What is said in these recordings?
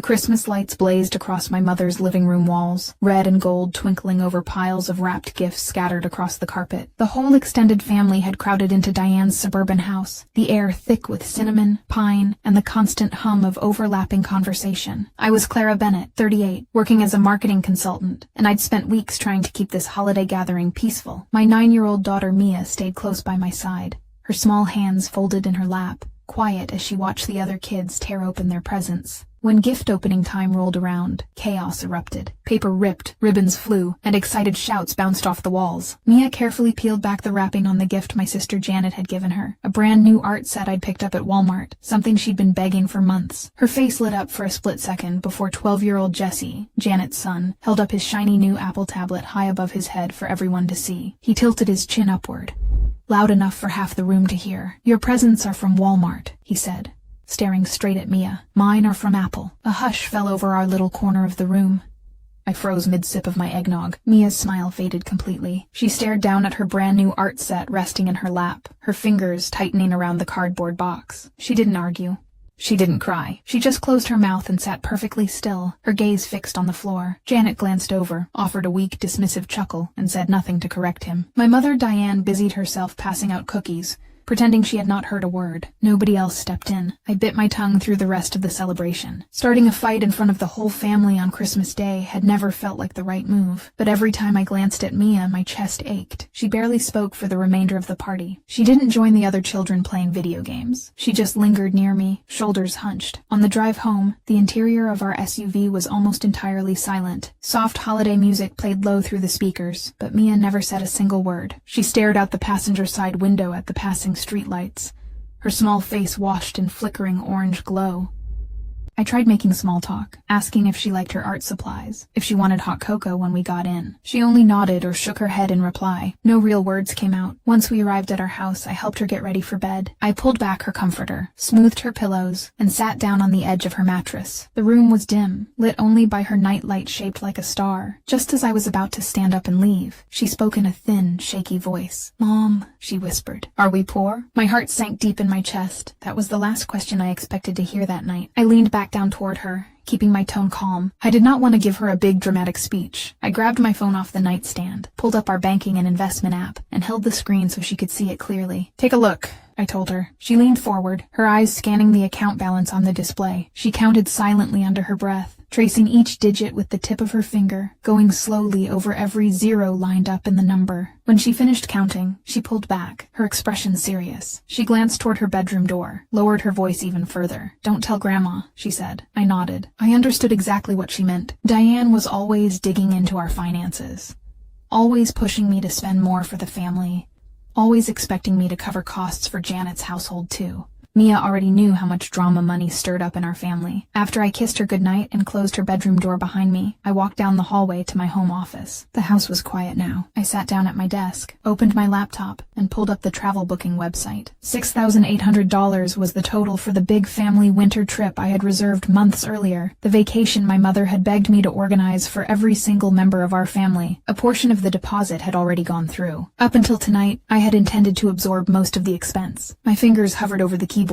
Christmas lights blazed across my mother's living room walls, red and gold twinkling over piles of wrapped gifts scattered across the carpet. The whole extended family had crowded into Diane's suburban house, the air thick with cinnamon, pine, and the constant hum of overlapping conversation. I was Clara Bennett, 38, working as a marketing consultant, and I'd spent weeks trying to keep this holiday gathering peaceful. My 9-year-old daughter Mia stayed close by my side, her small hands folded in her lap, quiet as she watched the other kids tear open their presents. When gift opening time rolled around, chaos erupted. Paper ripped, ribbons flew, and excited shouts bounced off the walls. Mia carefully peeled back the wrapping on the gift my sister Janet had given her, a brand new art set I'd picked up at Walmart, something she'd been begging for months. Her face lit up for a split second before 12-year-old Jesse, Janet's son, held up his shiny new Apple tablet high above his head for everyone to see. He tilted his chin upward, loud enough for half the room to hear. "Your presents are from Walmart," he said, staring straight at Mia. "Mine are from Apple." A hush fell over our little corner of the room. I froze mid-sip of my eggnog. Mia's smile faded completely. She stared down at her brand new art set resting in her lap, her fingers tightening around the cardboard box. She didn't argue. She didn't cry. She just closed her mouth and sat perfectly still, her gaze fixed on the floor. Janet glanced over, offered a weak, dismissive chuckle, and said nothing to correct him. My mother Diane busied herself passing out cookies, pretending she had not heard a word. Nobody else stepped in. I bit my tongue through the rest of the celebration. Starting a fight in front of the whole family on Christmas Day had never felt like the right move, but every time I glanced at Mia, my chest ached. She barely spoke for the remainder of the party. She didn't join the other children playing video games. She just lingered near me, shoulders hunched. On the drive home, the interior of our SUV was almost entirely silent. Soft holiday music played low through the speakers, but Mia never said a single word. She stared out the passenger side window at the passing streetlights, her small face washed in flickering orange glow. I tried making small talk, asking if she liked her art supplies, if she wanted hot cocoa when we got in. She only nodded or shook her head in reply. No real words came out. Once we arrived at our house, I helped her get ready for bed. I pulled back her comforter, smoothed her pillows, and sat down on the edge of her mattress. The room was dim, lit only by her night light shaped like a star. Just as I was about to stand up and leave, she spoke in a thin, shaky voice. "Mom," she whispered. "Are we poor?" My heart sank deep in my chest. That was the last question I expected to hear that night. I leaned back down toward her, keeping my tone calm. I did not want to give her a big dramatic speech. I grabbed my phone off the nightstand, pulled up our banking and investment app, and held the screen so she could see it clearly. "Take a look," I told her. She leaned forward, her eyes scanning the account balance on the display. She counted silently under her breath, tracing each digit with the tip of her finger, going slowly over every zero lined up in the number. When she finished counting, she pulled back, her expression serious. She glanced toward her bedroom door, lowered her voice even further. "Don't tell Grandma," she said. I nodded. I understood exactly what she meant. Diane was always digging into our finances, always pushing me to spend more for the family, always expecting me to cover costs for Janet's household too. Mia already knew how much drama money stirred up in our family. After I kissed her goodnight and closed her bedroom door behind me, I walked down the hallway to my home office. The house was quiet now. I sat down at my desk, opened my laptop, and pulled up the travel booking website. $6,800 was the total for the big family winter trip I had reserved months earlier, the vacation my mother had begged me to organize for every single member of our family. A portion of the deposit had already gone through. Up until tonight, I had intended to absorb most of the expense. My fingers hovered over the keyboard.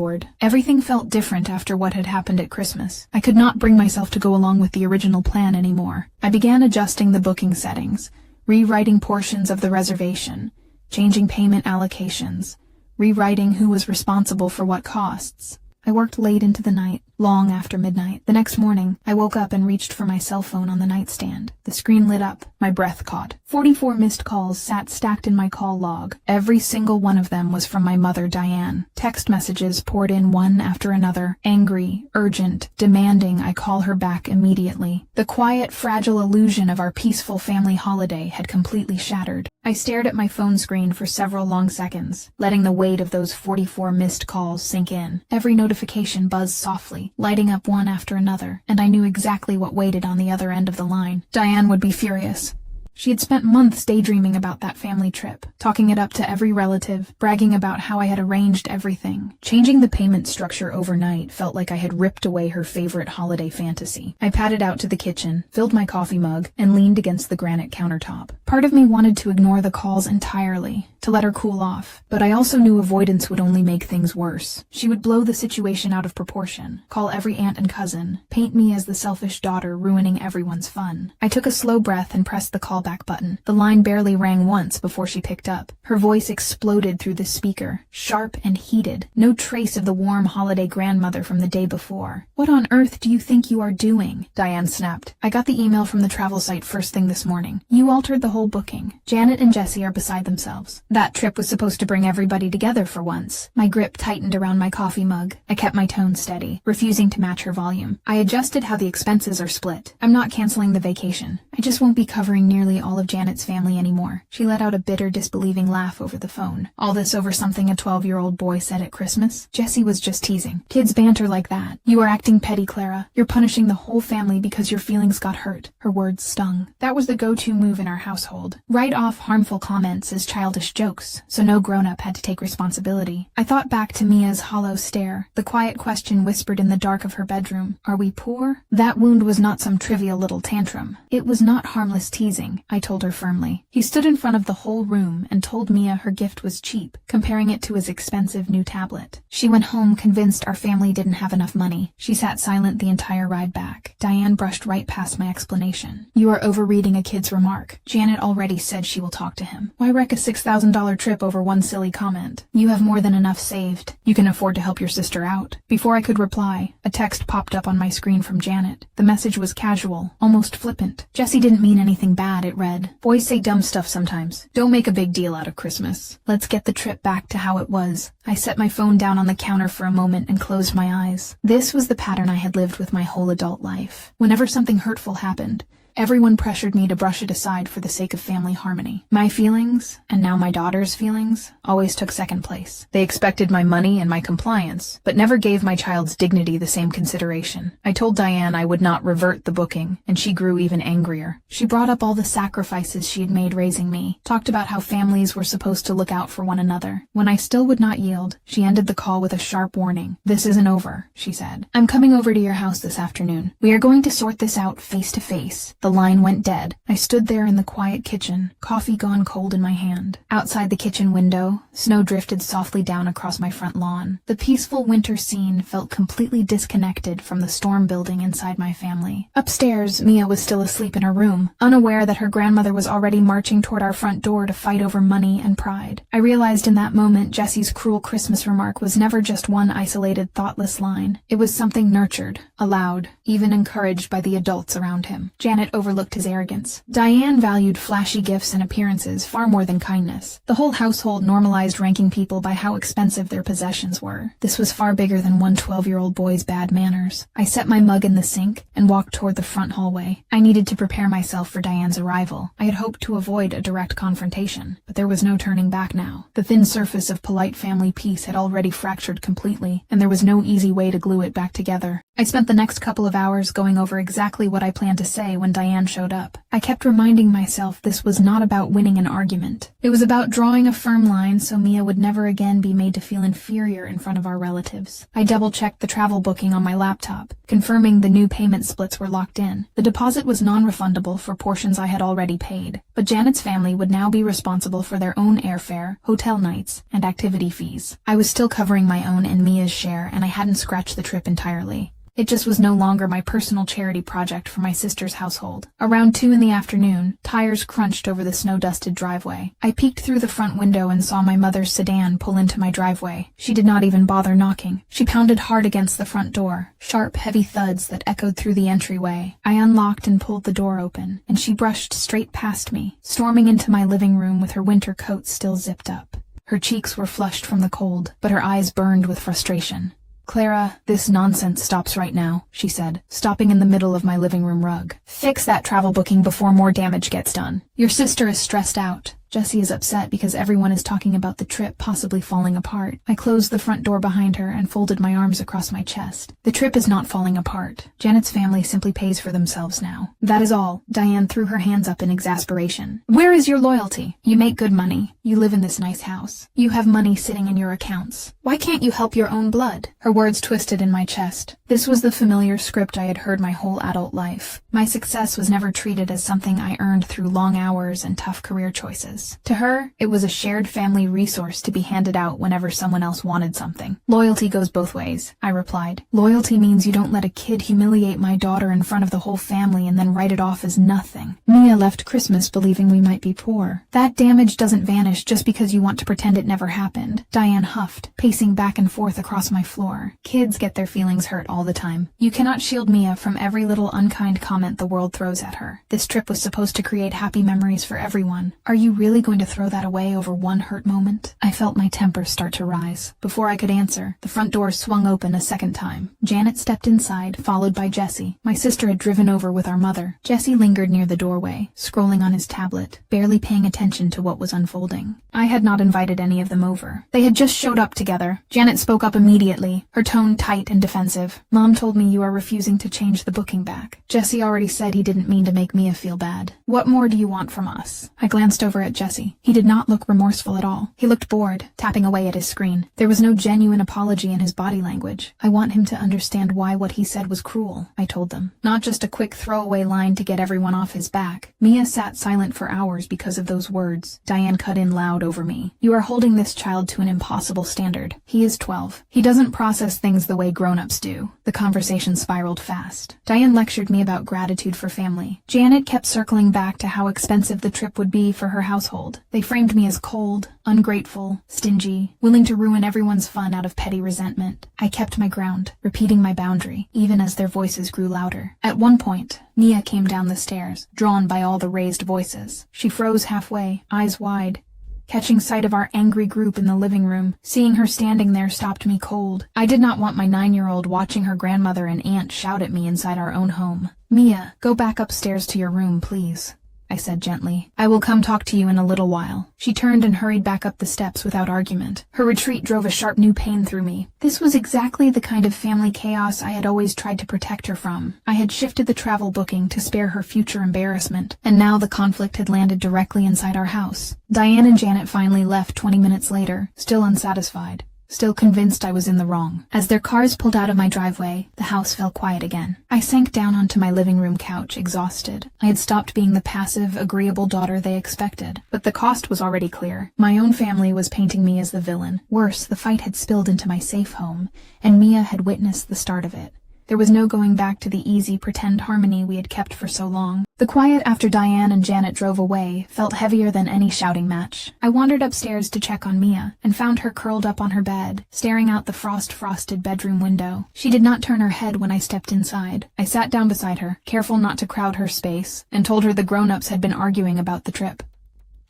Everything felt different after what had happened at Christmas. I could not bring myself to go along with the original plan anymore. I began adjusting the booking settings, rewriting portions of the reservation, changing payment allocations, rewriting who was responsible for what costs. I worked late into the night, long after midnight. The next morning, I woke up and reached for my cell phone on the nightstand. The screen lit up. My breath caught. 44 missed calls sat stacked in my call log. Every single one of them was from my mother, Diane. Text messages poured in one after another, angry, urgent, demanding I call her back immediately. The quiet, fragile illusion of our peaceful family holiday had completely shattered. I stared at my phone screen for several long seconds, letting the weight of those 44 missed calls sink in. Every notification buzzed softly, lighting up one after another, and I knew exactly what waited on the other end of the line. Diane would be furious. She had spent months daydreaming about that family trip, talking it up to every relative, bragging about how I had arranged everything. Changing the payment structure overnight felt like I had ripped away her favorite holiday fantasy. I padded out to the kitchen, filled my coffee mug, and leaned against the granite countertop. Part of me wanted to ignore the calls entirely, to let her cool off, but I also knew avoidance would only make things worse. She would blow the situation out of proportion, call every aunt and cousin, paint me as the selfish daughter ruining everyone's fun. I took a slow breath and pressed the callback button. The line barely rang once before she picked up. Her voice exploded through the speaker, sharp and heated, no trace of the warm holiday grandmother from the day before. "What on earth do you think you are doing?" Diane snapped. "I got the email from the travel site first thing this morning. You altered the whole booking. Janet and Jessie are beside themselves. That trip was supposed to bring everybody together for once." My grip tightened around my coffee mug. I kept my tone steady, refusing to match her volume. "I adjusted how the expenses are split. I'm not canceling the vacation. I just won't be covering nearly all of Janet's family anymore." She let out a bitter, disbelieving laugh over the phone. "All this over something a 12-year-old boy said at Christmas?" Jessie was just teasing. "Kids banter like that. You are acting petty, Clara. You're punishing the whole family because your feelings got hurt." Her words stung. That was the go-to move in our household. Write off harmful comments as childish jokes, so no grown-up had to take responsibility. I thought back to Mia's hollow stare, the quiet question whispered in the dark of her bedroom. "Are we poor?" That wound was not some trivial little tantrum. It was not harmless teasing, I told her firmly. He stood in front of the whole room and told Mia her gift was cheap, comparing it to his expensive new tablet. She went home convinced our family didn't have enough money. She sat silent the entire ride back. Diane brushed right past my explanation. "You are overreading a kid's remark. Janet already said she will talk to him. Why wreck a $6,000 trip over one silly comment? You have more than enough saved. You can afford to help your sister out." Before I could reply, a text popped up on my screen from Janet. The message was casual, almost flippant. "Jessie didn't mean anything bad," it read. "Boys say dumb stuff sometimes. Don't make a big deal out of Christmas. Let's get the trip back to how it was." I set my phone down on the counter for a moment and closed my eyes. This was the pattern I had lived with my whole adult life. Whenever something hurtful happened, everyone pressured me to brush it aside for the sake of family harmony. My feelings, and now my daughter's feelings, always took second place. They expected my money and my compliance, but never gave my child's dignity the same consideration. I told Diane I would not revert the booking, and she grew even angrier. She brought up all the sacrifices she had made raising me, talked about how families were supposed to look out for one another. When I still would not yield, she ended the call with a sharp warning. "This isn't over," she said. "I'm coming over to your house this afternoon. We are going to sort this out face to face." The line went dead. I stood there in the quiet kitchen, coffee gone cold in my hand. Outside the kitchen window, snow drifted softly down across my front lawn. The peaceful winter scene felt completely disconnected from the storm building inside my family. Upstairs, Mia was still asleep in her room, unaware that her grandmother was already marching toward our front door to fight over money and pride. I realized in that moment Jessie's cruel Christmas remark was never just one isolated, thoughtless line. It was something nurtured, allowed, even encouraged by the adults around him. Janet overlooked his arrogance. Diane valued flashy gifts and appearances far more than kindness. The whole household normalized ranking people by how expensive their possessions were. This was far bigger than one 12-year-old boy's bad manners. I set my mug in the sink and walked toward the front hallway. I needed to prepare myself for Diane's arrival. I had hoped to avoid a direct confrontation, but there was no turning back now. The thin surface of polite family peace had already fractured completely, and there was no easy way to glue it back together. I spent the next couple of hours going over exactly what I planned to say when Diane showed up. I kept reminding myself this was not about winning an argument. It was about drawing a firm line so Mia would never again be made to feel inferior in front of our relatives. I double-checked the travel booking on my laptop, confirming the new payment splits were locked in. The deposit was non-refundable for portions I had already paid, but Janet's family would now be responsible for their own airfare, hotel nights, and activity fees. I was still covering my own and Mia's share, and I hadn't scratched the trip entirely. It just was no longer my personal charity project for my sister's household. Around 2 in the afternoon, tires crunched over the snow-dusted driveway. I peeked through the front window and saw my mother's sedan pull into my driveway. She did not even bother knocking. She pounded hard against the front door, sharp, heavy thuds that echoed through the entryway. I unlocked and pulled the door open, and she brushed straight past me, storming into my living room with her winter coat still zipped up. Her cheeks were flushed from the cold, but her eyes burned with frustration. "Clara, this nonsense stops right now," she said, stopping in the middle of my living room rug. "Fix that travel booking before more damage gets done. Your sister is stressed out. Jessie is upset because everyone is talking about the trip possibly falling apart. I closed the front door behind her and folded my arms across my chest. The trip is not falling apart. Janet's family simply pays for themselves now. That is all. Diane threw her hands up in exasperation. Where is your loyalty? You make good money. You live in this nice house. You have money sitting in your accounts. Why can't you help your own blood? Her words twisted in my chest. This was the familiar script I had heard my whole adult life. My success was never treated as something I earned through long hours and tough career choices. To her, it was a shared family resource to be handed out whenever someone else wanted something. Loyalty goes both ways, I replied. Loyalty means you don't let a kid humiliate my daughter in front of the whole family and then write it off as nothing. Mia left Christmas believing we might be poor. That damage doesn't vanish just because you want to pretend it never happened. Diane huffed, pacing back and forth across my floor. Kids get their feelings hurt all the time. You cannot shield Mia from every little unkind comment the world throws at her. This trip was supposed to create happy memories for everyone. Are you really going to throw that away over one hurt moment? I felt my temper start to rise. Before I could answer, the front door swung open a second time. Janet stepped inside, followed by Jessie. My sister had driven over with our mother. Jessie lingered near the doorway, scrolling on his tablet, barely paying attention to what was unfolding. I had not invited any of them over. They had just showed up together. Janet spoke up immediately, her tone tight and defensive. Mom told me you are refusing to change the booking back. Jessie already said he didn't mean to make Mia feel bad. What more do you want from us? I glanced over at Jessie. He did not look remorseful at all. He looked bored, tapping away at his screen. There was no genuine apology in his body language. I want him to understand why what he said was cruel, I told them. Not just a quick throwaway line to get everyone off his back. Mia sat silent for hours because of those words. Diane cut in loud over me. You are holding this child to an impossible standard. He is 12. He doesn't process things the way grown-ups do. The conversation spiraled fast. Diane lectured me about gratitude for family. Janet kept circling back to how expensive the trip would be for her household. They framed me as cold, ungrateful, stingy, willing to ruin everyone's fun out of petty resentment. I kept my ground, repeating my boundary, even as their voices grew louder. At one point, Mia came down the stairs, drawn by all the raised voices. She froze halfway, eyes wide. Catching sight of our angry group in the living room, seeing her standing there stopped me cold. I did not want my 9-year-old watching her grandmother and aunt shout at me inside our own home. Mia, go back upstairs to your room, please, I said gently. I will come talk to you in a little while. She turned and hurried back up the steps without argument. Her retreat drove a sharp new pain through me. This was exactly the kind of family chaos I had always tried to protect her from. I had shifted the travel booking to spare her future embarrassment, and now the conflict had landed directly inside our house. Diane and Janet finally left 20 minutes later, still unsatisfied. Still convinced I was in the wrong. As their cars pulled out of my driveway, the house fell quiet again. I sank down onto my living room couch, exhausted. I had stopped being the passive, agreeable daughter they expected. But the cost was already clear. My own family was painting me as the villain. Worse, the fight had spilled into my safe home, and Mia had witnessed the start of it. There was no going back to the easy, pretend harmony we had kept for so long. The quiet after Diane and Janet drove away felt heavier than any shouting match. I wandered upstairs to check on Mia, and found her curled up on her bed, staring out the frost-frosted bedroom window. She did not turn her head when I stepped inside. I sat down beside her, careful not to crowd her space, and told her the grown-ups had been arguing about the trip.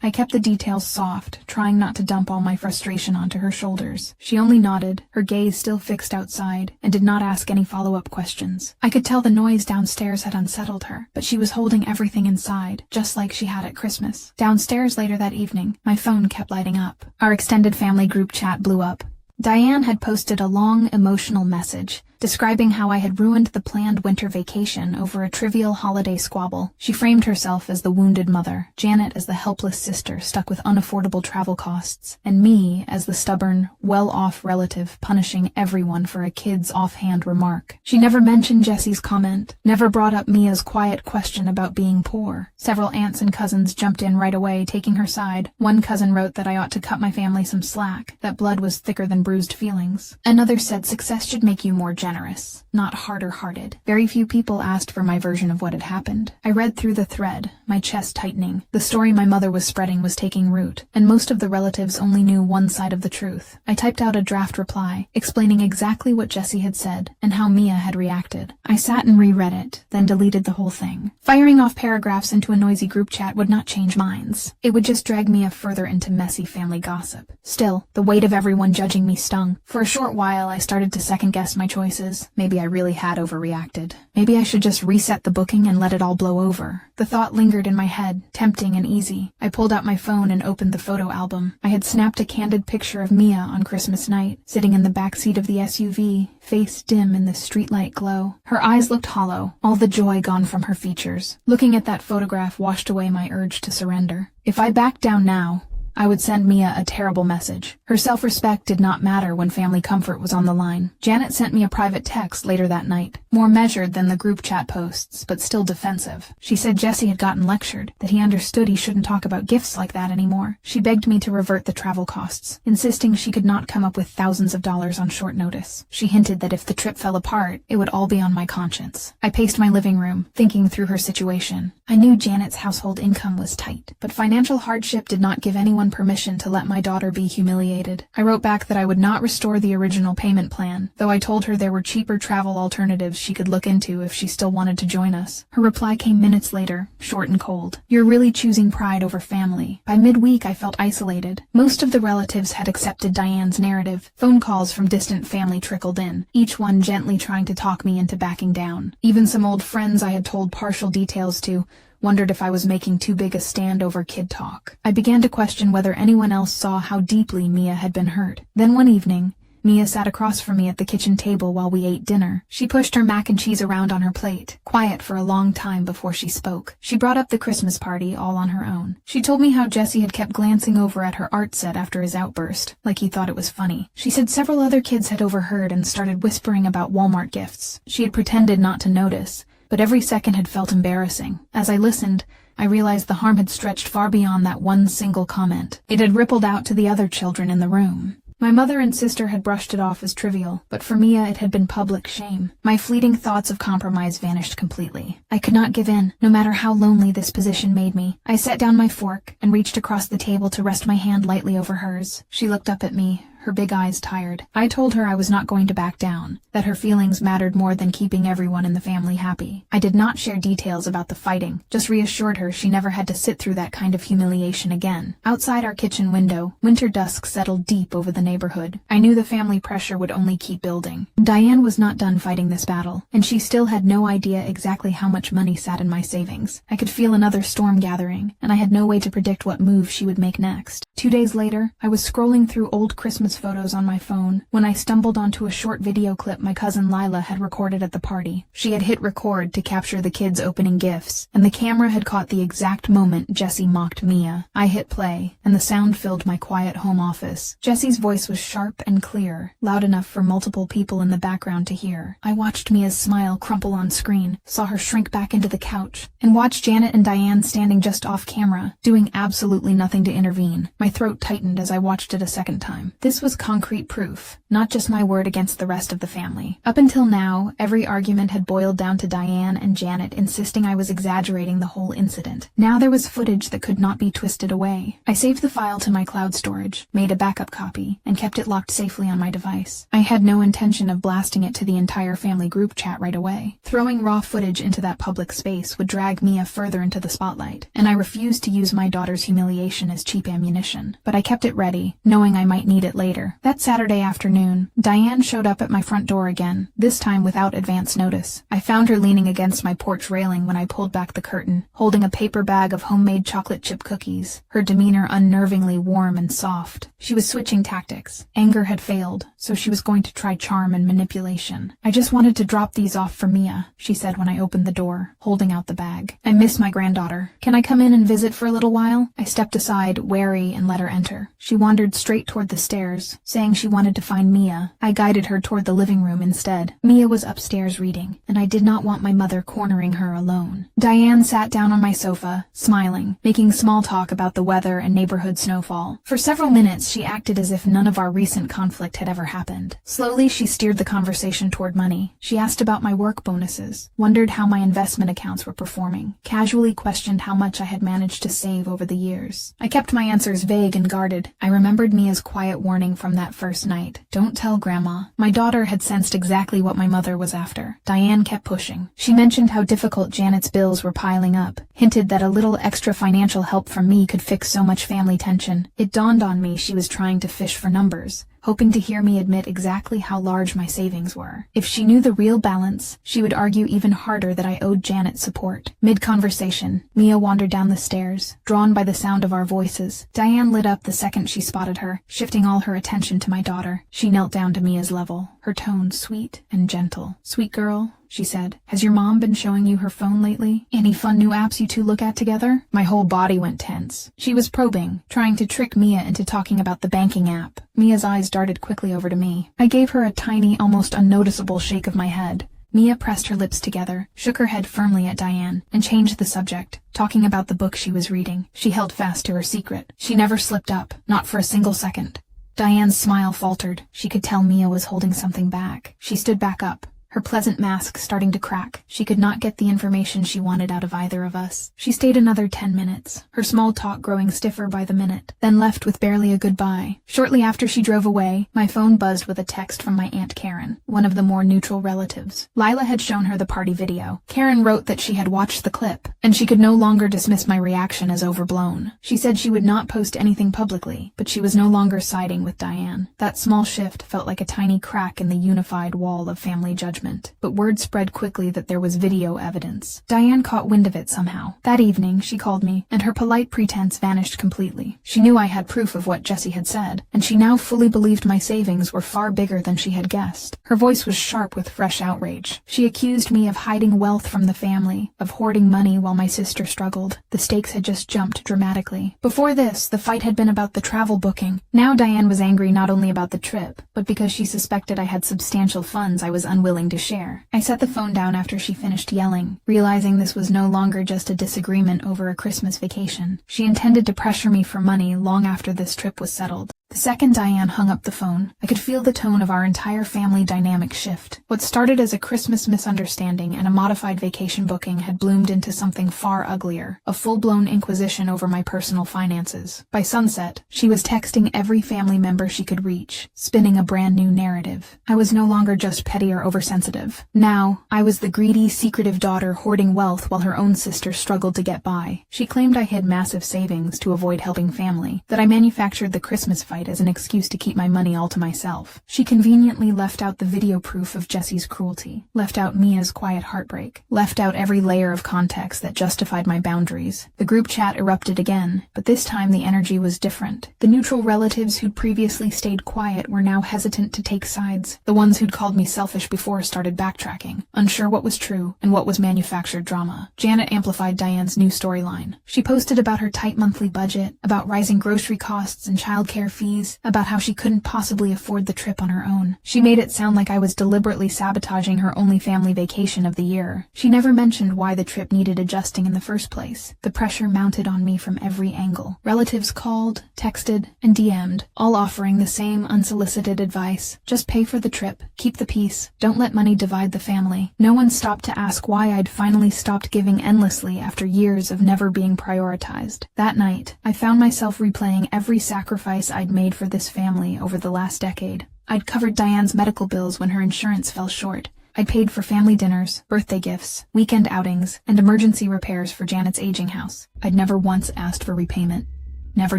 I kept the details soft, trying not to dump all my frustration onto her shoulders. She only nodded, her gaze still fixed outside, and did not ask any follow-up questions. I could tell the noise downstairs had unsettled her, but she was holding everything inside, just like she had at Christmas. Downstairs later that evening, my phone kept lighting up. Our extended family group chat blew up. Diane had posted a long, emotional message, describing how I had ruined the planned winter vacation over a trivial holiday squabble. She framed herself as the wounded mother, Janet as the helpless sister stuck with unaffordable travel costs, and me as the stubborn, well-off relative punishing everyone for a kid's offhand remark. She never mentioned Jessie's comment, never brought up Mia's quiet question about being poor. Several aunts and cousins jumped in right away, taking her side. One cousin wrote that I ought to cut my family some slack, that blood was thicker than bruised feelings. Another said success should make you more generous, not harder-hearted. Very few people asked for my version of what had happened. I read through the thread, my chest tightening. The story my mother was spreading was taking root, and most of the relatives only knew one side of the truth. I typed out a draft reply, explaining exactly what Jessie had said, and how Mia had reacted. I sat and reread it, then deleted the whole thing. Firing off paragraphs into a noisy group chat would not change minds. It would just drag Mia further into messy family gossip. Still, the weight of everyone judging me stung. For a short while, I started to second-guess my choices. excuses. Maybe I really had overreacted. Maybe I should just reset the booking and let it all blow over. The thought lingered in my head, tempting and easy. I pulled out my phone and opened the photo album. I had snapped a candid picture of Mia on Christmas night, sitting in the backseat of the SUV, face dim in the streetlight glow. Her eyes looked hollow, all the joy gone from her features. Looking at that photograph washed away my urge to surrender. If I backed down now, I would send Mia a terrible message. Her self-respect did not matter when family comfort was on the line. Janet sent me a private text later that night, more measured than the group chat posts, but still defensive. She said Jesse had gotten lectured, that he understood he shouldn't talk about gifts like that anymore. She begged me to revert the travel costs, insisting she could not come up with thousands of dollars on short notice. She hinted that if the trip fell apart, it would all be on my conscience. I paced my living room, thinking through her situation. I knew Janet's household income was tight, but financial hardship did not give anyone permission to let my daughter be humiliated. I wrote back that I would not restore the original payment plan, though I told her there were cheaper travel alternatives she could look into if she still wanted to join us. Her reply came minutes later, short and cold. "You're really choosing pride over family." By midweek, I felt isolated. Most of the relatives had accepted Diane's narrative. Phone calls from distant family trickled in, each one gently trying to talk me into backing down. Even some old friends I had told partial details to wondered if I was making too big a stand over kid talk. I began to question whether anyone else saw how deeply Mia had been hurt. Then one evening, Mia sat across from me at the kitchen table while we ate dinner. She pushed her mac and cheese around on her plate, quiet for a long time before she spoke. She brought up the Christmas party all on her own. She told me how Jesse had kept glancing over at her art set after his outburst, like he thought it was funny. She said several other kids had overheard and started whispering about Walmart gifts. She had pretended not to notice, but every second had felt embarrassing. As I listened, I realized the harm had stretched far beyond that one single comment. It had rippled out to the other children in the room. My mother and sister had brushed it off as trivial, but for Mia it had been public shame. My fleeting thoughts of compromise vanished completely. I could not give in, no matter how lonely this position made me. I set down my fork and reached across the table to rest my hand lightly over hers. She looked up at me, her big eyes tired. I told her I was not going to back down, that her feelings mattered more than keeping everyone in the family happy. I did not share details about the fighting, just reassured her she never had to sit through that kind of humiliation again. Outside our kitchen window, winter dusk settled deep over the neighborhood. I knew the family pressure would only keep building. Diane was not done fighting this battle, and she still had no idea exactly how much money sat in my savings. I could feel another storm gathering, and I had no way to predict what move she would make next. 2 days later, I was scrolling through old Christmas photos on my phone when I stumbled onto a short video clip my cousin Lila had recorded at the party. She had hit record to capture the kids opening gifts, and the camera had caught the exact moment Jesse mocked Mia. I hit play, and the sound filled my quiet home office. Jesse's voice was sharp and clear, loud enough for multiple people in the background to hear. I watched Mia's smile crumple on screen, saw her shrink back into the couch, and watched Janet and Diane standing just off camera, doing absolutely nothing to intervene. My throat tightened as I watched it a second time. This was concrete proof, not just my word against the rest of the family. Up until now, every argument had boiled down to Diane and Janet insisting I was exaggerating the whole incident. Now there was footage that could not be twisted away. I saved the file to my cloud storage, made a backup copy, and kept it locked safely on my device. I had no intention of blasting it to the entire family group chat right away. Throwing raw footage into that public space would drag Mia further into the spotlight, and I refused to use my daughter's humiliation as cheap ammunition. But I kept it ready, knowing I might need it later. That Saturday afternoon, Diane showed up at my front door again, this time without advance notice. I found her leaning against my porch railing when I pulled back the curtain, holding a paper bag of homemade chocolate chip cookies, her demeanor unnervingly warm and soft. She was switching tactics. Anger had failed, so she was going to try charm and manipulation. "I just wanted to drop these off for Mia," she said when I opened the door, holding out the bag. "I miss my granddaughter. Can I come in and visit for a little while?" I stepped aside, wary, and let her enter. She wandered straight toward the stairs, saying she wanted to find Mia. I guided her toward the living room instead. Mia was upstairs reading, and I did not want my mother cornering her alone. Diane sat down on my sofa, smiling, making small talk about the weather and neighborhood snowfall. For several minutes, she acted as if none of our recent conflict had ever happened. Slowly, she steered the conversation toward money. She asked about my work bonuses, wondered how my investment accounts were performing, casually questioned how much I had managed to save over the years. I kept my answers vague and guarded. I remembered Mia's quiet warning from that first night. "Don't tell Grandma." My daughter had sensed exactly what my mother was after. Diane kept pushing. She mentioned how difficult Janet's bills were piling up, hinted that a little extra financial help from me could fix so much family tension. It dawned on me she was trying to fish for numbers, hoping to hear me admit exactly how large my savings were. If she knew the real balance, she would argue even harder that I owed Janet support. Mid-conversation, Mia wandered down the stairs, drawn by the sound of our voices. Diane lit up the second she spotted her, shifting all her attention to my daughter. She knelt down to Mia's level, her tone sweet and gentle. "Sweet girl," she said, "has your mom been showing you her phone lately? Any fun new apps you two look at together?" My whole body went tense. She was probing, trying to trick Mia into talking about the banking app. Mia's eyes darted quickly over to me. I gave her a tiny, almost unnoticeable shake of my head. Mia pressed her lips together, shook her head firmly at Diane, and changed the subject, talking about the book she was reading. She held fast to her secret. She never slipped up, not for a single second. Diane's smile faltered. She could tell Mia was holding something back. She stood back up, her pleasant mask starting to crack. She could not get the information she wanted out of either of us. She stayed another 10 minutes, her small talk growing stiffer by the minute, then left with barely a goodbye. Shortly after she drove away, my phone buzzed with a text from my Aunt Karen, one of the more neutral relatives. Lila had shown her the party video. Karen wrote that she had watched the clip, and she could no longer dismiss my reaction as overblown. She said she would not post anything publicly, but she was no longer siding with Diane. That small shift felt like a tiny crack in the unified wall of family judgment. But word spread quickly that there was video evidence. Diane caught wind of it somehow. That evening, she called me, and her polite pretense vanished completely. She knew I had proof of what Jessie had said, and she now fully believed my savings were far bigger than she had guessed. Her voice was sharp with fresh outrage. She accused me of hiding wealth from the family, of hoarding money while my sister struggled. The stakes had just jumped dramatically. Before this, the fight had been about the travel booking. Now Diane was angry not only about the trip, but because she suspected I had substantial funds I was unwilling to share. I set the phone down after she finished yelling, realizing this was no longer just a disagreement over a Christmas vacation. She intended to pressure me for money long after this trip was settled. The second Diane hung up the phone, I could feel the tone of our entire family dynamic shift. What started as a Christmas misunderstanding and a modified vacation booking had bloomed into something far uglier, a full-blown inquisition over my personal finances. By sunset, she was texting every family member she could reach, spinning a brand new narrative. I was no longer just petty or oversensitive. Now, I was the greedy, secretive daughter hoarding wealth while her own sister struggled to get by. She claimed I hid massive savings to avoid helping family, that I manufactured the Christmas fight as an excuse to keep my money all to myself. She conveniently left out the video proof of Jessie's cruelty, left out Mia's quiet heartbreak, left out every layer of context that justified my boundaries. The group chat erupted again, but this time the energy was different. The neutral relatives who'd previously stayed quiet were now hesitant to take sides. The ones who'd called me selfish before started backtracking, unsure what was true and what was manufactured drama. Janet amplified Diane's new storyline. She posted about her tight monthly budget, about rising grocery costs and childcare fees, about how she couldn't possibly afford the trip on her own. She made it sound like I was deliberately sabotaging her only family vacation of the year. She never mentioned why the trip needed adjusting in the first place. The pressure mounted on me from every angle. Relatives called, texted, and DM'd, all offering the same unsolicited advice. Just pay for the trip, keep the peace, don't let money divide the family. No one stopped to ask why I'd finally stopped giving endlessly after years of never being prioritized. That night, I found myself replaying every sacrifice I'd made for this family over the last decade. I'd covered Diane's medical bills when her insurance fell short. I'd paid for family dinners, birthday gifts, weekend outings, and emergency repairs for Janet's aging house. I'd never once asked for repayment, never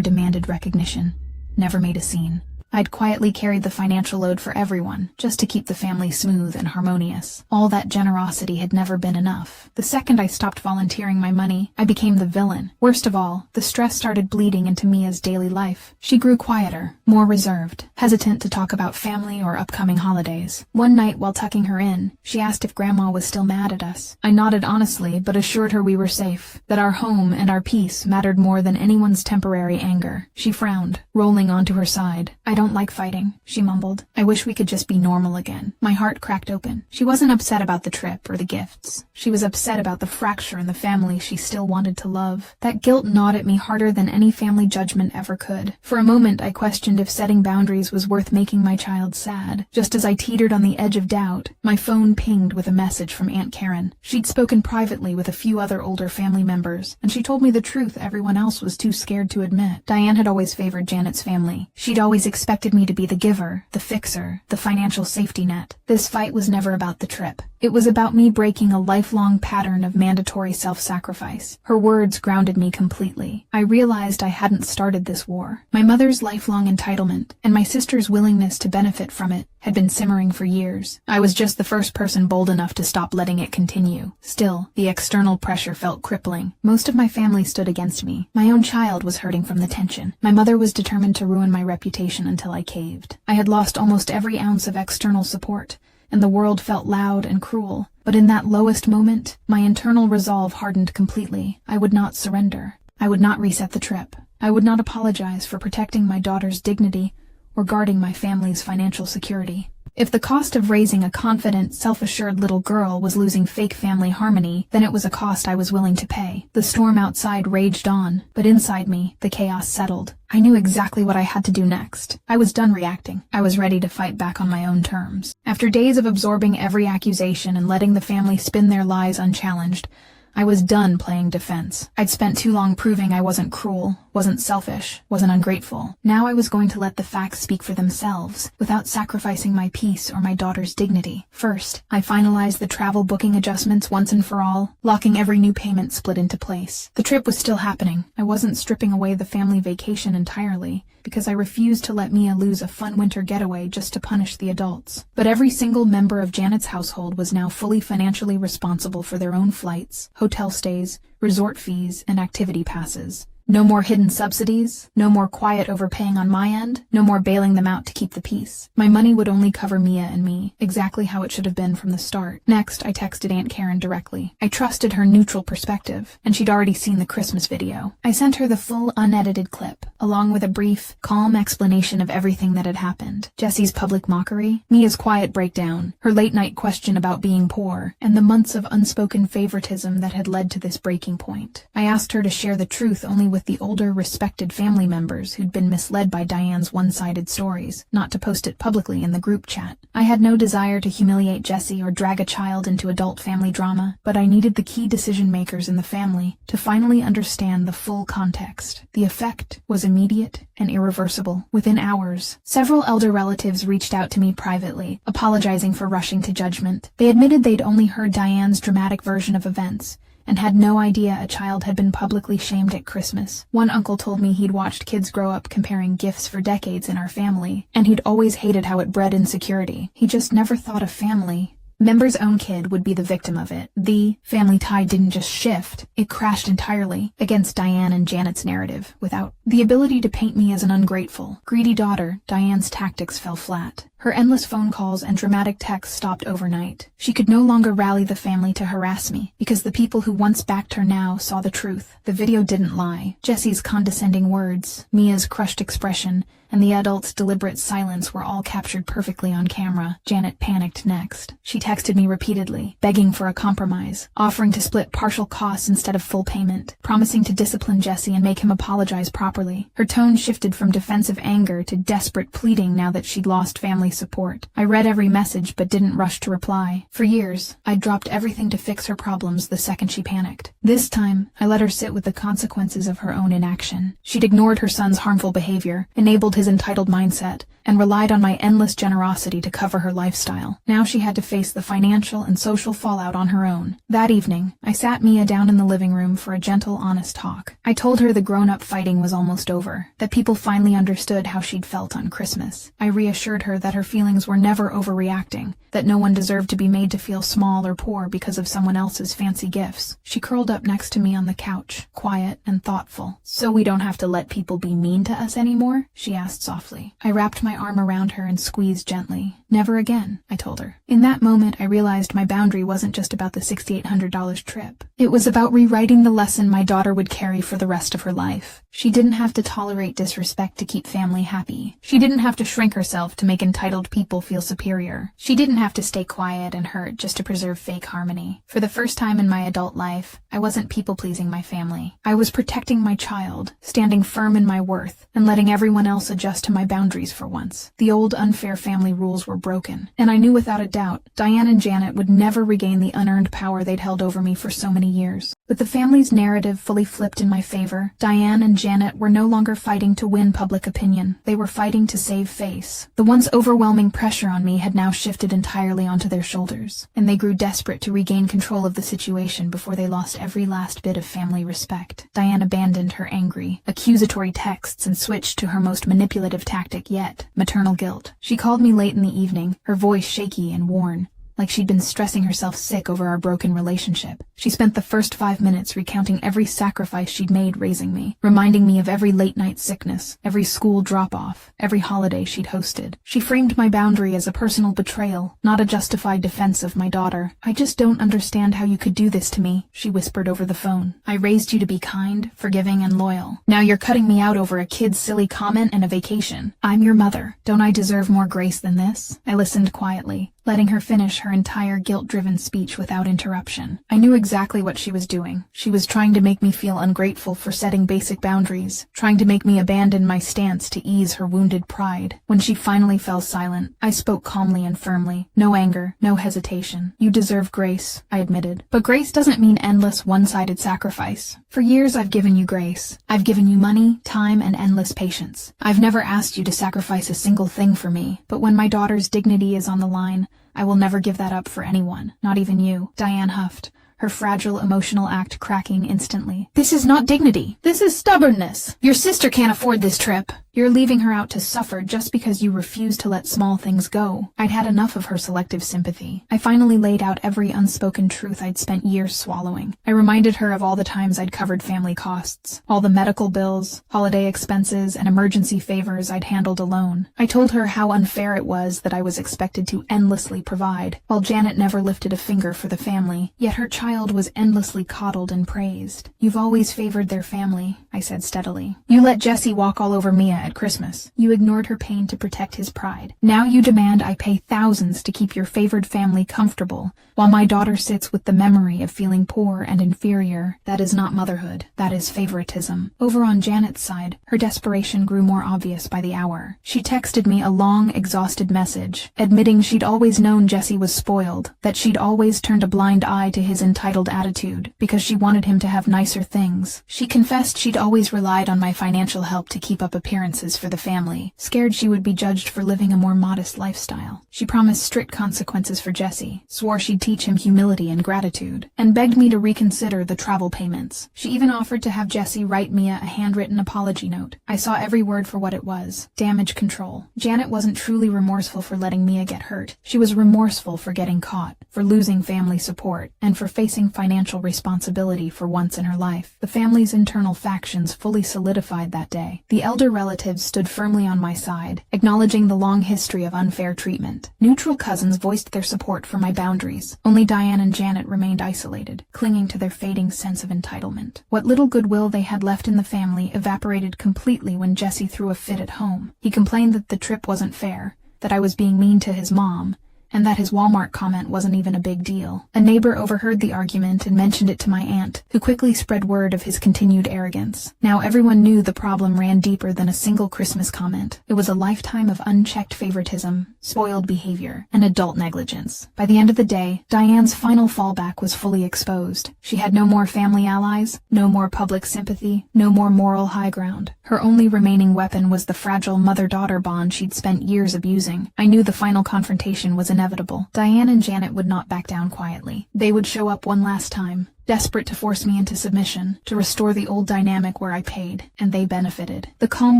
demanded recognition, never made a scene. I'd quietly carried the financial load for everyone, just to keep the family smooth and harmonious. All that generosity had never been enough. The second I stopped volunteering my money, I became the villain. Worst of all, the stress started bleeding into Mia's daily life. She grew quieter, more reserved, hesitant to talk about family or upcoming holidays. One night, while tucking her in, she asked if Grandma was still mad at us. I nodded honestly, but assured her we were safe, that our home and our peace mattered more than anyone's temporary anger. She frowned, rolling onto her side. "I don't like fighting," she mumbled. "I wish we could just be normal again." My heart cracked open. She wasn't upset about the trip or the gifts. She was upset about the fracture in the family she still wanted to love. That guilt gnawed at me harder than any family judgment ever could. For a moment, I questioned if setting boundaries was worth making my child sad. Just as I teetered on the edge of doubt, my phone pinged with a message from Aunt Karen. She'd spoken privately with a few other older family members, and she told me the truth everyone else was too scared to admit. Diane had always favored Janet's family. She'd always expected me to be the giver, the fixer, the financial safety net. This fight was never about the trip. It was about me breaking a lifelong pattern of mandatory self-sacrifice. Her words grounded me completely. I realized I hadn't started this war. My mother's lifelong entitlement, and my sister's willingness to benefit from it, had been simmering for years. I was just the first person bold enough to stop letting it continue. Still, the external pressure felt crippling. Most of my family stood against me. My own child was hurting from the tension. My mother was determined to ruin my reputation until I caved. I had lost almost every ounce of external support, and the world felt loud and cruel. But in that lowest moment, my internal resolve hardened completely. I would not surrender. I would not reset the trip. I would not apologize for protecting my daughter's dignity or guarding my family's financial security. If the cost of raising a confident, self-assured little girl was losing fake family harmony, then it was a cost I was willing to pay. The storm outside raged on, but inside me, the chaos settled. I knew exactly what I had to do next. I was done reacting. I was ready to fight back on my own terms. After days of absorbing every accusation and letting the family spin their lies unchallenged, I was done playing defense. I'd spent too long proving I wasn't cruel, wasn't selfish, wasn't ungrateful. Now I was going to let the facts speak for themselves, without sacrificing my peace or my daughter's dignity. First, I finalized the travel booking adjustments once and for all, locking every new payment split into place. The trip was still happening. I wasn't stripping away the family vacation entirely, because I refused to let Mia lose a fun winter getaway just to punish the adults. But every single member of Janet's household was now fully financially responsible for their own flights, hotel stays, resort fees, and activity passes. No more hidden subsidies, no more quiet overpaying on my end, no more bailing them out to keep the peace. My money would only cover Mia and me, exactly how it should have been from the start. Next, I texted Aunt Karen directly. I trusted her neutral perspective, and she'd already seen the Christmas video. I sent her the full, unedited clip, along with a brief, calm explanation of everything that had happened. Jesse's public mockery, Mia's quiet breakdown, her late-night question about being poor, and the months of unspoken favoritism that had led to this breaking point. I asked her to share the truth only with the older, respected family members who'd been misled by Diane's one-sided stories, not to post it publicly in the group chat. I had no desire to humiliate Jesse or drag a child into adult family drama, but I needed the key decision-makers in the family to finally understand the full context. The effect was immediate and irreversible. Within hours, several elder relatives reached out to me privately, apologizing for rushing to judgment. They admitted they'd only heard Diane's dramatic version of events, and had no idea a child had been publicly shamed at Christmas. One uncle told me he'd watched kids grow up comparing gifts for decades in our family, and he'd always hated how it bred insecurity. He just never thought a family member's own kid would be the victim of it. The family tie didn't just shift, it crashed entirely against Diane and Janet's narrative. Without the ability to paint me as an ungrateful, greedy daughter, Diane's tactics fell flat. Her endless phone calls and dramatic texts stopped overnight. She could no longer rally the family to harass me, because the people who once backed her now saw the truth. The video didn't lie. Jesse's condescending words, Mia's crushed expression, and the adults' deliberate silence were all captured perfectly on camera. Janet panicked next. She texted me repeatedly, begging for a compromise, offering to split partial costs instead of full payment, promising to discipline Jesse and make him apologize properly. Her tone shifted from defensive anger to desperate pleading now that she'd lost family support. I read every message but didn't rush to reply. For years, I'd dropped everything to fix her problems the second she panicked. This time, I let her sit with the consequences of her own inaction. She'd ignored her son's harmful behavior, enabled his entitled mindset, and relied on my endless generosity to cover her lifestyle. Now she had to face the financial and social fallout on her own. That evening, I sat Mia down in the living room for a gentle, honest talk. I told her the grown-up fighting was almost over, that people finally understood how she'd felt on Christmas. I reassured her that her feelings were never overreacting, that no one deserved to be made to feel small or poor because of someone else's fancy gifts. She curled up next to me on the couch, quiet and thoughtful. "So we don't have to let people be mean to us anymore?" she asked softly. I wrapped my arm around her and squeezed gently. "Never again," I told her. In that moment, I realized my boundary wasn't just about the $6,800 trip. It was about rewriting the lesson my daughter would carry for the rest of her life. She didn't have to tolerate disrespect to keep family happy. She didn't have to shrink herself to make entitled people feel superior. She didn't have to stay quiet and hurt just to preserve fake harmony. For the first time in my adult life, I wasn't people-pleasing my family. I was protecting my child, standing firm in my worth, and letting everyone else adjust to my boundaries for once. The old unfair family rules were broken, and I knew without a doubt Diane and Janet would never regain the unearned power they'd held over me for so many years. With the family's narrative fully flipped in my favor, Diane and Janet were no longer fighting to win public opinion. They were fighting to save face. The once overwhelming pressure on me had now shifted entirely onto their shoulders, and they grew desperate to regain control of the situation before they lost every last bit of family respect. Diane abandoned her angry, accusatory texts and switched to her most manipulative tactic yet, maternal guilt. She called me late in the evening, her voice shaky and worn, like she'd been stressing herself sick over our broken relationship. She spent the first 5 minutes recounting every sacrifice she'd made raising me, reminding me of every late-night sickness, every school drop-off, every holiday she'd hosted. She framed my boundary as a personal betrayal, not a justified defense of my daughter. "I just don't understand how you could do this to me," she whispered over the phone. "I raised you to be kind, forgiving, and loyal. Now you're cutting me out over a kid's silly comment and a vacation. I'm your mother. Don't I deserve more grace than this?" I listened quietly, letting her finish her entire guilt-driven speech without interruption. I knew exactly what she was doing. She was trying to make me feel ungrateful for setting basic boundaries, trying to make me abandon my stance to ease her wounded pride. When she finally fell silent, I spoke calmly and firmly. No anger, no hesitation. "You deserve grace," I admitted. "But grace doesn't mean endless, one-sided sacrifice. For years I've given you grace. I've given you money, time, and endless patience. I've never asked you to sacrifice a single thing for me. But when my daughter's dignity is on the line, I will never give that up for anyone, not even you," Diane huffed, her fragile emotional act cracking instantly. "This is not dignity. This is stubbornness. Your sister can't afford this trip. You're leaving her out to suffer just because you refuse to let small things go." I'd had enough of her selective sympathy. I finally laid out every unspoken truth I'd spent years swallowing. I reminded her of all the times I'd covered family costs, all the medical bills, holiday expenses, and emergency favors I'd handled alone. I told her how unfair it was that I was expected to endlessly provide, while Janet never lifted a finger for the family, yet her child was endlessly coddled and praised. "You've always favored their family," I said steadily. "You let Jesse walk all over Mia at Christmas. You ignored her pain to protect his pride. Now you demand I pay thousands to keep your favored family comfortable, while my daughter sits with the memory of feeling poor and inferior. That is not motherhood. That is favoritism." Over on Janet's side, her desperation grew more obvious by the hour. She texted me a long, exhausted message, admitting she'd always known Jesse was spoiled, that she'd always turned a blind eye to his entitled attitude because she wanted him to have nicer things. She confessed she'd always relied on my financial help to keep up appearances for the family, scared she would be judged for living a more modest lifestyle. She promised strict consequences for Jesse, swore she'd teach him humility and gratitude, and begged me to reconsider the travel payments. She even offered to have Jesse write Mia a handwritten apology note. I saw every word for what it was: damage control. Janet wasn't truly remorseful for letting Mia get hurt. She was remorseful for getting caught, for losing family support, and for facing financial responsibility for once in her life. The family's internal factions fully solidified that day. The elder relatives stood firmly on my side, acknowledging the long history of unfair treatment. Neutral cousins voiced their support for my boundaries. Only Diane and Janet remained isolated, clinging to their fading sense of entitlement. What little goodwill they had left in the family evaporated completely when Jesse threw a fit at home. He complained that the trip wasn't fair, that I was being mean to his mom, and that his Walmart comment wasn't even a big deal. A neighbor overheard the argument and mentioned it to my aunt, who quickly spread word of his continued arrogance. Now everyone knew the problem ran deeper than a single Christmas comment. It was a lifetime of unchecked favoritism, spoiled behavior, and adult negligence. By the end of the day, Diane's final fallback was fully exposed. She had no more family allies, no more public sympathy, no more moral high ground. Her only remaining weapon was the fragile mother-daughter bond she'd spent years abusing. I knew the final confrontation was inevitable. Diane and Janet would not back down quietly. They would show up one last time, desperate to force me into submission, to restore the old dynamic where I paid, and they benefited. The calm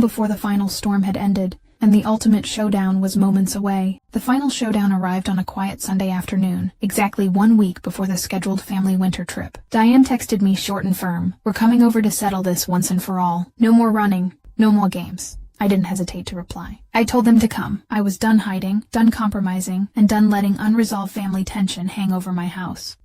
before the final storm had ended, and the ultimate showdown was moments away. The final showdown arrived on a quiet Sunday afternoon, exactly 1 week before the scheduled family winter trip. Diane texted me short and firm: "We're coming over to settle this once and for all. No more running, no more games." I didn't hesitate to reply. I told them to come. I was done hiding, done compromising, and done letting unresolved family tension hang over my house.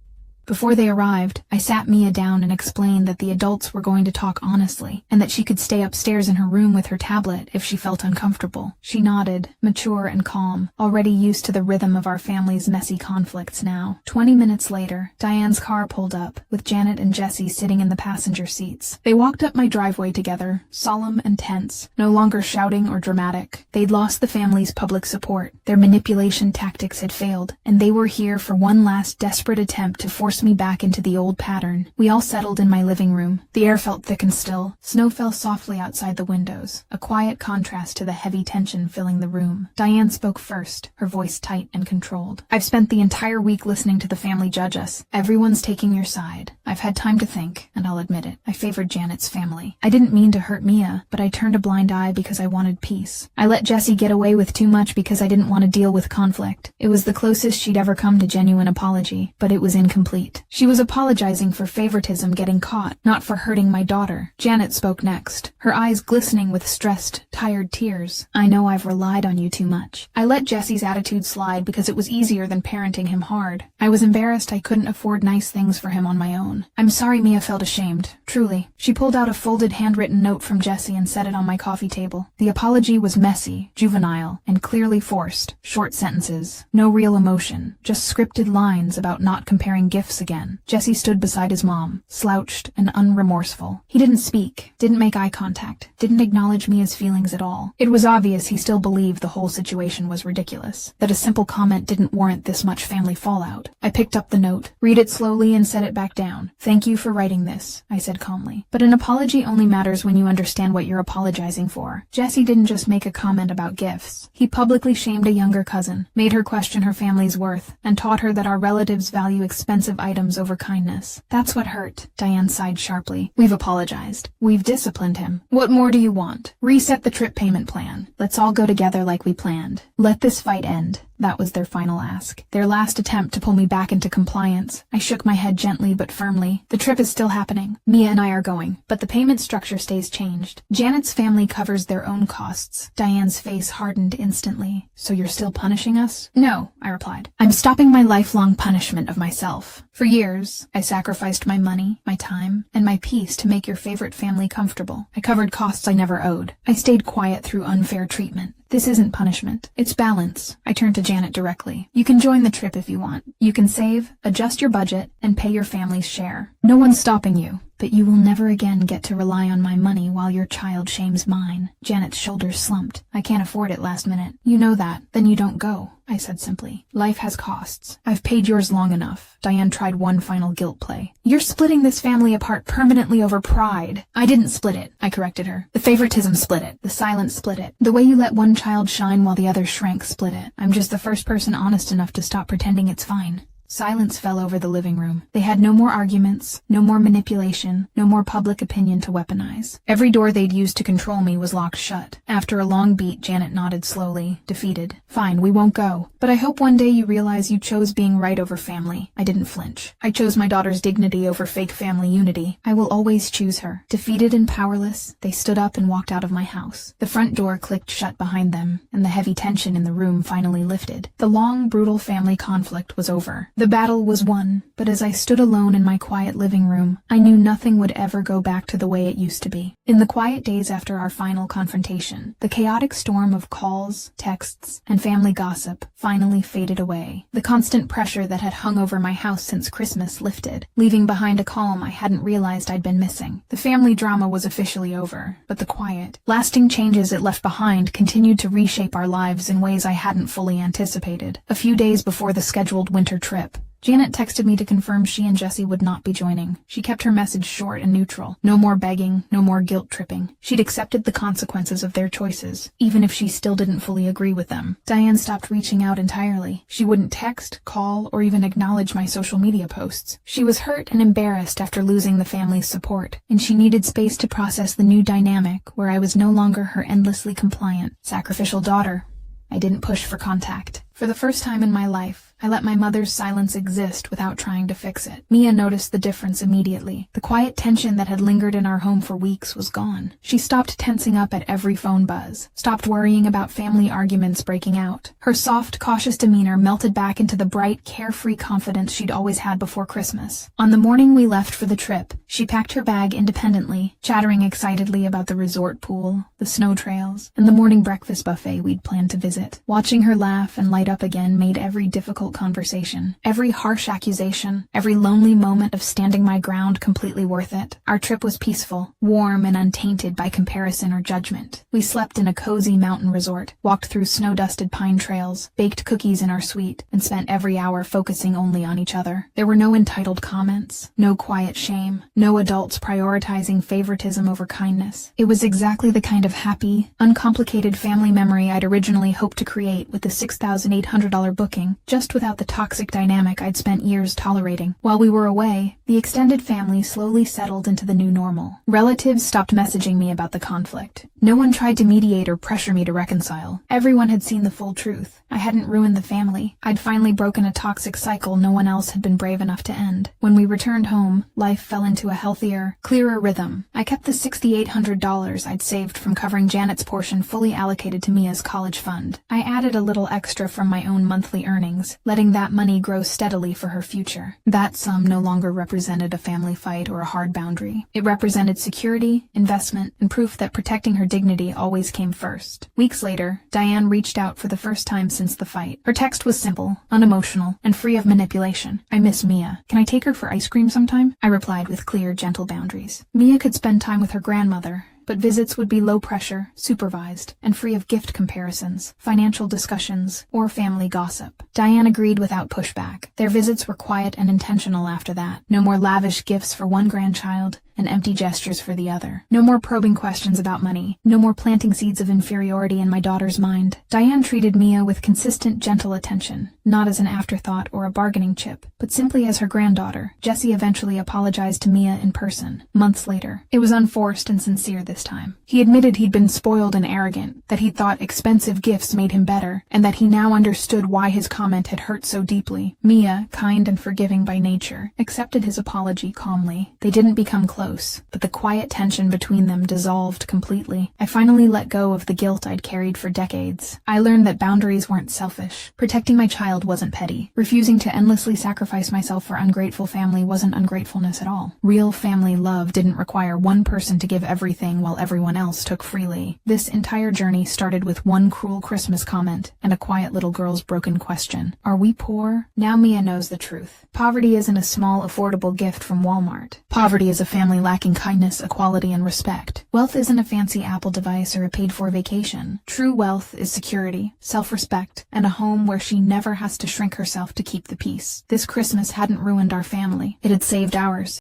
Before they arrived, I sat Mia down and explained that the adults were going to talk honestly, and that she could stay upstairs in her room with her tablet if she felt uncomfortable. She nodded, mature and calm, already used to the rhythm of our family's messy conflicts now. 20 minutes later, Diane's car pulled up, with Janet and Jesse sitting in the passenger seats. They walked up my driveway together, solemn and tense, no longer shouting or dramatic. They'd lost the family's public support. Their manipulation tactics had failed, and they were here for one last desperate attempt to force force me back into the old pattern. We all settled in my living room. The air felt thick and still. Snow fell softly outside the windows, a quiet contrast to the heavy tension filling the room. Diane spoke first, her voice tight and controlled. "I've spent the entire week listening to the family judge us. Everyone's taking your side. I've had time to think, and I'll admit it. I favored Janet's family. I didn't mean to hurt Mia, but I turned a blind eye because I wanted peace. I let Jessie get away with too much because I didn't want to deal with conflict. It was the closest she'd ever come to genuine apology, but it was incomplete. She was apologizing for favoritism getting caught, not for hurting my daughter." Janet spoke next, her eyes glistening with stressed, tired tears. "I know I've relied on you too much. I let Jesse's attitude slide because it was easier than parenting him hard. I was embarrassed I couldn't afford nice things for him on my own. I'm sorry Mia felt ashamed, truly." She pulled out a folded handwritten note from Jesse and set it on my coffee table. The apology was messy, juvenile, and clearly forced. Short sentences, no real emotion, just scripted lines about not comparing gifts again. Jesse stood beside his mom, slouched and unremorseful. He didn't speak, didn't make eye contact, didn't acknowledge Mia's feelings at all. It was obvious he still believed the whole situation was ridiculous, that a simple comment didn't warrant this much family fallout. I picked up the note, read it slowly and set it back down. "Thank you for writing this," I said calmly. "But an apology only matters when you understand what you're apologizing for. Jesse didn't just make a comment about gifts. He publicly shamed a younger cousin, made her question her family's worth, and taught her that our relatives value expensive items over kindness. That's what hurt." Diane sighed sharply. "We've apologized. We've disciplined him. What more do you want? Reset the trip payment plan. Let's all go together like we planned. Let this fight end." That was their final ask, their last attempt to pull me back into compliance. I shook my head gently but firmly. "The trip is still happening. Mia and I are going, but the payment structure stays changed. Janet's family covers their own costs." Diane's face hardened instantly. "So you're still punishing us?" "No," I replied. "I'm stopping my lifelong punishment of myself. For years, I sacrificed my money, my time, and my peace to make your favorite family comfortable. I covered costs I never owed. I stayed quiet through unfair treatment. This isn't punishment. It's balance." I turned to Janet directly. "You can join the trip if you want. You can save, adjust your budget, and pay your family's share. No one's stopping you. But you will never again get to rely on my money while your child shames mine." Janet's shoulders slumped. "I can't afford it last minute." "You know that. Then you don't go," I said simply. "Life has costs. I've paid yours long enough." Diane tried one final guilt play. "You're splitting this family apart permanently over pride." "I didn't split it," I corrected her. "The favoritism split it. The silence split it. The way you let one child shine while the other shrank split it. I'm just the first person honest enough to stop pretending it's fine." Silence fell over the living room. They had no more arguments, no more manipulation, no more public opinion to weaponize. Every door they'd used to control me was locked shut. After a long beat, Janet nodded slowly, defeated. "Fine, we won't go. But I hope one day you realize you chose being right over family." I didn't flinch. "I chose my daughter's dignity over fake family unity. I will always choose her." Defeated and powerless, they stood up and walked out of my house. The front door clicked shut behind them, and the heavy tension in the room finally lifted. The long, brutal family conflict was over. The battle was won, but as I stood alone in my quiet living room, I knew nothing would ever go back to the way it used to be. In the quiet days after our final confrontation, the chaotic storm of calls, texts, and family gossip finally faded away. The constant pressure that had hung over my house since Christmas lifted, leaving behind a calm I hadn't realized I'd been missing. The family drama was officially over, but the quiet, lasting changes it left behind continued to reshape our lives in ways I hadn't fully anticipated. A few days before the scheduled winter trip, Janet texted me to confirm she and Jesse would not be joining. She kept her message short and neutral. No more begging, no more guilt-tripping. She'd accepted the consequences of their choices, even if she still didn't fully agree with them. Diane stopped reaching out entirely. She wouldn't text, call, or even acknowledge my social media posts. She was hurt and embarrassed after losing the family's support, and she needed space to process the new dynamic where I was no longer her endlessly compliant, sacrificial daughter. I didn't push for contact. For the first time in my life, I let my mother's silence exist without trying to fix it. Mia noticed the difference immediately. The quiet tension that had lingered in our home for weeks was gone. She stopped tensing up at every phone buzz, stopped worrying about family arguments breaking out. Her soft, cautious demeanor melted back into the bright, carefree confidence she'd always had before Christmas. On the morning we left for the trip, She packed her bag independently, chattering excitedly about the resort pool, the snow trails, and the morning breakfast buffet we'd planned to visit. Watching her laugh and light up again made every difficult conversation, every harsh accusation, every lonely moment of standing my ground completely worth it. Our trip was peaceful, warm, and untainted by comparison or judgment. We slept in a cozy mountain resort, walked through snow-dusted pine trails, baked cookies in our suite, and spent every hour focusing only on each other. There were no entitled comments, no quiet shame, no adults prioritizing favoritism over kindness. It was exactly the kind of happy, uncomplicated family memory I'd originally hoped to create with the $6,800 booking, just without the toxic dynamic I'd spent years tolerating. While we were away, the extended family slowly settled into the new normal. Relatives stopped messaging me about the conflict. No one tried to mediate or pressure me to reconcile. Everyone had seen the full truth. I hadn't ruined the family. I'd finally broken a toxic cycle no one else had been brave enough to end. When we returned home, life fell into a healthier, clearer rhythm. I kept the $6,800 I'd saved from covering Janet's portion fully allocated to Mia's college fund. I added a little extra from my own monthly earnings, letting that money grow steadily for her future. That sum no longer represented a family fight or a hard boundary. It represented security, investment, and proof that protecting her dignity always came first. Weeks later, Diane reached out for the first time since the fight. Her text was simple, unemotional, and free of manipulation. "I miss Mia. Can I take her for ice cream sometime?" I replied with clear, gentle boundaries. Mia could spend time with her grandmother, but visits would be low pressure, supervised, and free of gift comparisons, financial discussions, or family gossip. Diane agreed without pushback. Their visits were quiet and intentional after that. No more lavish gifts for one grandchild and empty gestures for the other. No more probing questions about money. No more planting seeds of inferiority in my daughter's mind. Diane treated Mia with consistent, gentle attention, not as an afterthought or a bargaining chip, but simply as her granddaughter. Jesse eventually apologized to Mia in person, months later. It was unforced and sincere this time. He admitted he'd been spoiled and arrogant, that he'd thought expensive gifts made him better, and that he now understood why his comment had hurt so deeply. Mia, kind and forgiving by nature, accepted his apology calmly. They didn't become close, but the quiet tension between them dissolved completely. I finally let go of the guilt I'd carried for decades. I learned that boundaries weren't selfish. Protecting my child wasn't petty. Refusing to endlessly sacrifice myself for ungrateful family wasn't ungratefulness at all. Real family love didn't require one person to give everything while everyone else took freely. This entire journey started with one cruel Christmas comment and a quiet little girl's broken question. "Are we poor?" Now Mia knows the truth. Poverty isn't a small, affordable gift from Walmart. Poverty is a family lacking kindness, equality, and respect. Wealth isn't a fancy Apple device or a paid-for vacation. True wealth is security, self-respect, and a home where she never has to shrink herself to keep the peace. This Christmas hadn't ruined our family. It had saved ours.